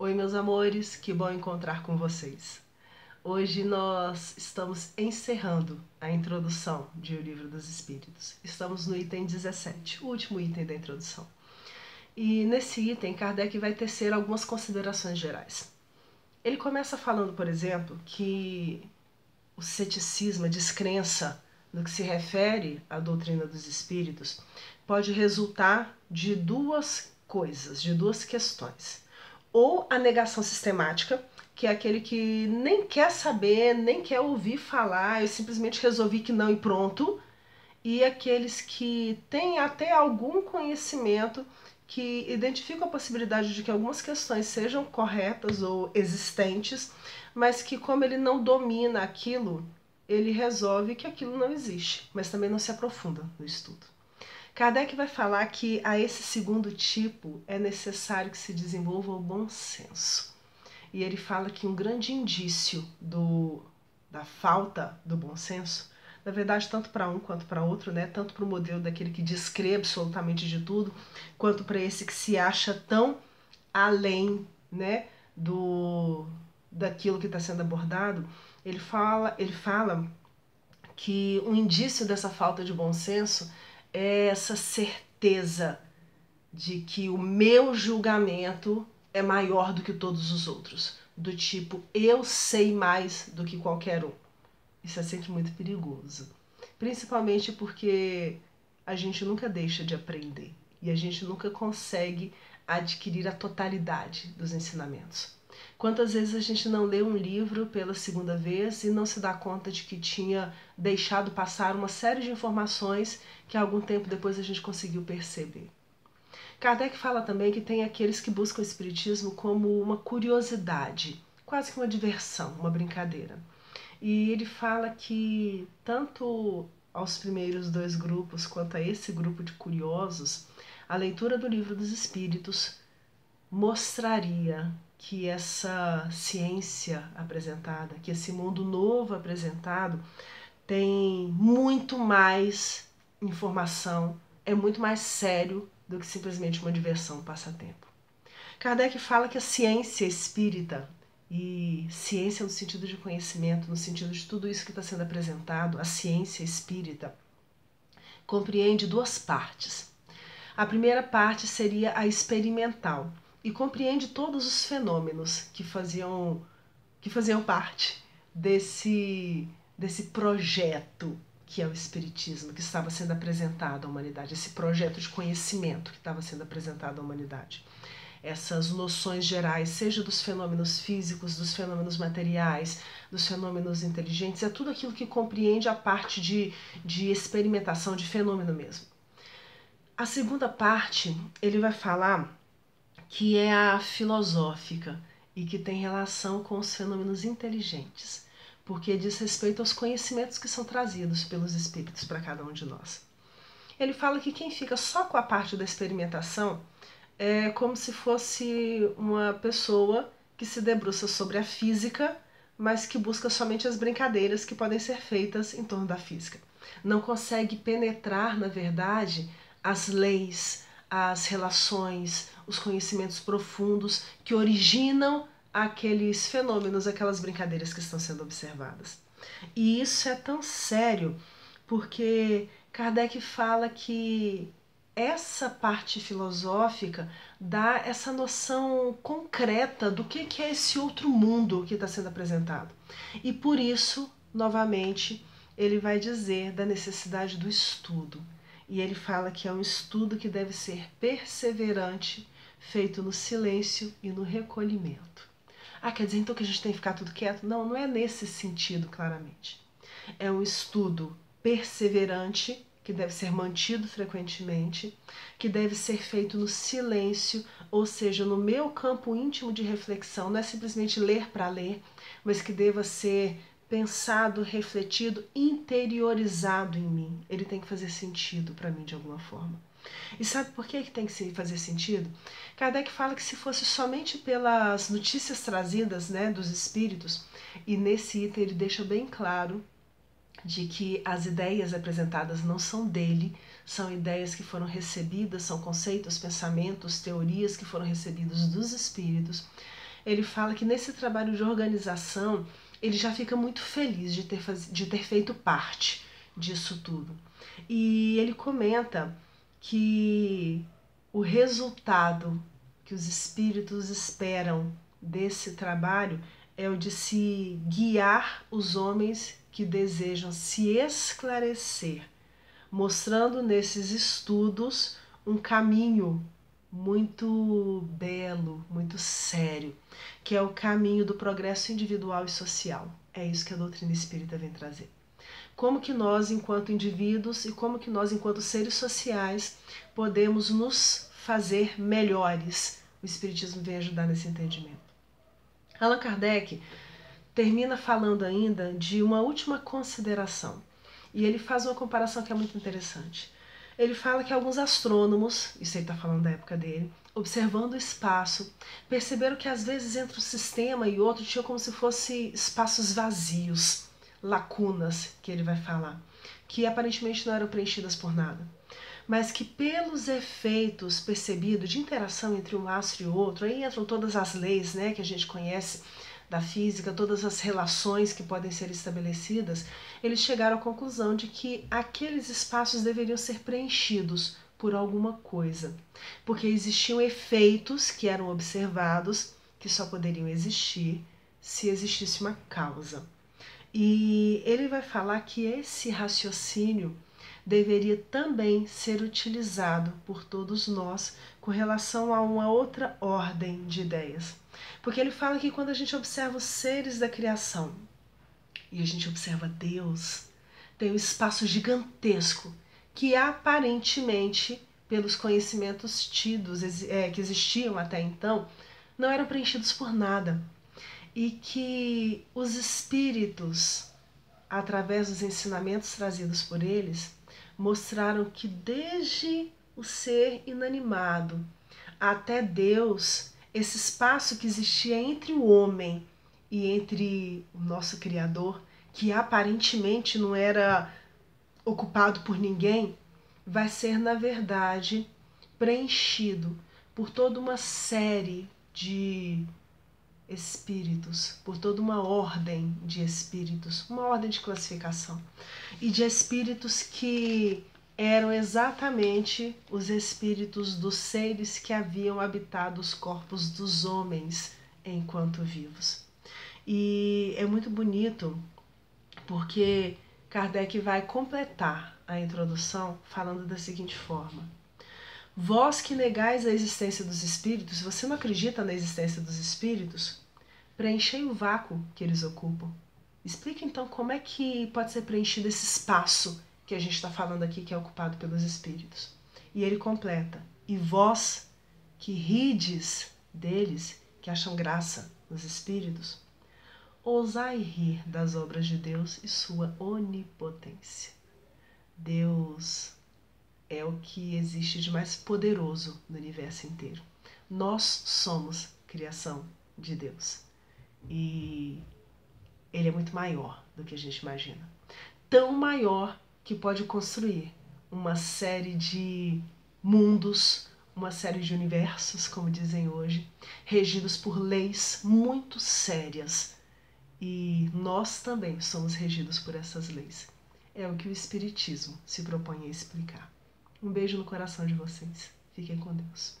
Oi, meus amores, que bom encontrar com vocês. Hoje nós estamos encerrando a introdução de O Livro dos Espíritos. Estamos no item 17, o último item da introdução. E nesse item, Kardec vai tecer algumas considerações gerais. Ele começa falando, por exemplo, que o ceticismo, a descrença no que se refere à doutrina dos espíritos, pode resultar de duas coisas, de duas questões. Ou a negação sistemática, que é aquele que nem quer saber, nem quer ouvir falar, eu simplesmente resolvi que não e pronto. E aqueles que têm até algum conhecimento, que identificam a possibilidade de que algumas questões sejam corretas ou existentes, mas que como ele não domina aquilo, ele resolve que aquilo não existe, mas também não se aprofunda no estudo. Kardec vai falar que a esse segundo tipo é necessário que se desenvolva o bom senso. E ele fala que um grande indício da falta do bom senso, na verdade, tanto para um quanto para outro, né? Tanto para o modelo daquele que descrê absolutamente de tudo, quanto para esse que se acha tão além, né, daquilo que está sendo abordado, ele fala que um indício dessa falta de bom senso é essa certeza de que o meu julgamento é maior do que todos os outros. Do tipo, eu sei mais do que qualquer um. Isso é sempre muito perigoso. Principalmente porque a gente nunca deixa de aprender e a gente nunca consegue adquirir a totalidade dos ensinamentos. Quantas vezes a gente não lê um livro pela segunda vez e não se dá conta de que tinha deixado passar uma série de informações que algum tempo depois a gente conseguiu perceber. Kardec fala também que tem aqueles que buscam o espiritismo como uma curiosidade, quase que uma diversão, uma brincadeira. E ele fala que tanto aos primeiros dois grupos quanto a esse grupo de curiosos, a leitura do Livro dos Espíritos mostraria que essa ciência apresentada, que esse mundo novo apresentado tem muito mais informação, é muito mais sério do que simplesmente uma diversão, um passatempo. Kardec fala que a ciência espírita, e ciência no sentido de conhecimento, no sentido de tudo isso que está sendo apresentado, a ciência espírita compreende duas partes. A primeira parte seria a experimental e compreende todos os fenômenos que faziam parte desse projeto que é o Espiritismo, que estava sendo apresentado à humanidade, esse projeto de conhecimento que estava sendo apresentado à humanidade. Essas noções gerais, seja dos fenômenos físicos, dos fenômenos materiais, dos fenômenos inteligentes, é tudo aquilo que compreende a parte de experimentação, de fenômeno mesmo. A segunda parte, ele vai falar que é a filosófica e que tem relação com os fenômenos inteligentes, porque diz respeito aos conhecimentos que são trazidos pelos espíritos para cada um de nós. Ele fala que quem fica só com a parte da experimentação é como se fosse uma pessoa que se debruça sobre a física, mas que busca somente as brincadeiras que podem ser feitas em torno da física. Não consegue penetrar, na verdade, as leis, as relações, os conhecimentos profundos que originam aqueles fenômenos, aquelas brincadeiras que estão sendo observadas. E isso é tão sério porque Kardec fala que essa parte filosófica dá essa noção concreta do que é esse outro mundo que está sendo apresentado. E por isso, novamente, ele vai dizer da necessidade do estudo. E ele fala que é um estudo que deve ser perseverante, feito no silêncio e no recolhimento. Ah, quer dizer então que a gente tem que ficar tudo quieto? Não, não é nesse sentido, claramente. É um estudo perseverante, que deve ser mantido frequentemente, que deve ser feito no silêncio, ou seja, no meu campo íntimo de reflexão, não é simplesmente ler para ler, mas que deva ser pensado, refletido, interiorizado em mim. Ele tem que fazer sentido para mim de alguma forma. E sabe por que tem que fazer sentido? Kardec fala que se fosse somente pelas notícias trazidas, né, dos espíritos, e nesse item ele deixa bem claro de que as ideias apresentadas não são dele, são ideias que foram recebidas, são conceitos, pensamentos, teorias que foram recebidos dos espíritos. ele fala que nesse trabalho de organização ele já fica muito feliz de ter feito parte disso tudo. E ele comenta que o resultado que os espíritos esperam desse trabalho é o de se guiar os homens que desejam se esclarecer, mostrando nesses estudos um caminho muito belo, muito sério, que é o caminho do progresso individual e social. É isso que a doutrina espírita vem trazer. Como que nós, enquanto indivíduos, e como que nós, enquanto seres sociais, podemos nos fazer melhores. O Espiritismo vem ajudar nesse entendimento. Allan Kardec termina falando ainda de uma última consideração. E ele faz uma comparação que é muito interessante. Ele fala que alguns astrônomos, isso ele está falando da época dele, observando o espaço, perceberam que às vezes entre um sistema e outro tinha como se fossem espaços vazios, lacunas, que ele vai falar, que aparentemente não eram preenchidas por nada, mas que pelos efeitos percebidos de interação entre um astro e outro, aí entram todas as leis, né, que a gente conhece da física, todas as relações que podem ser estabelecidas, eles chegaram à conclusão de que aqueles espaços deveriam ser preenchidos por alguma coisa, porque existiam efeitos que eram observados que só poderiam existir se existisse uma causa. E ele vai falar que esse raciocínio deveria também ser utilizado por todos nós com relação a uma outra ordem de ideias. Porque ele fala que quando a gente observa os seres da criação e a gente observa Deus, tem um espaço gigantesco que aparentemente, pelos conhecimentos tidos, que existiam até então, não eram preenchidos por nada. E que os espíritos, através dos ensinamentos trazidos por eles, mostraram que desde o ser inanimado até Deus, esse espaço que existia entre o homem e entre o nosso Criador, que aparentemente não era ocupado por ninguém, vai ser, na verdade, preenchido por toda uma série de espíritos, por toda uma ordem de espíritos, uma ordem de classificação, e de espíritos que eram exatamente os espíritos dos seres que haviam habitado os corpos dos homens enquanto vivos. E é muito bonito porque Kardec vai completar a introdução falando da seguinte forma: vós que negais a existência dos espíritos, se você não acredita na existência dos espíritos, preenchei o vácuo que eles ocupam. Explica então como é que pode ser preenchido esse espaço que a gente está falando aqui, que é ocupado pelos espíritos. E ele completa: e vós que rides deles, que acham graça nos espíritos, ousai rir das obras de Deus e sua onipotência. Deus é o que existe de mais poderoso no universo inteiro. Nós somos criação de Deus. E ele é muito maior do que a gente imagina. Tão maior que pode construir uma série de mundos, uma série de universos, como dizem hoje, regidos por leis muito sérias. E nós também somos regidos por essas leis. É o que o Espiritismo se propõe a explicar. Um beijo no coração de vocês. Fiquem com Deus.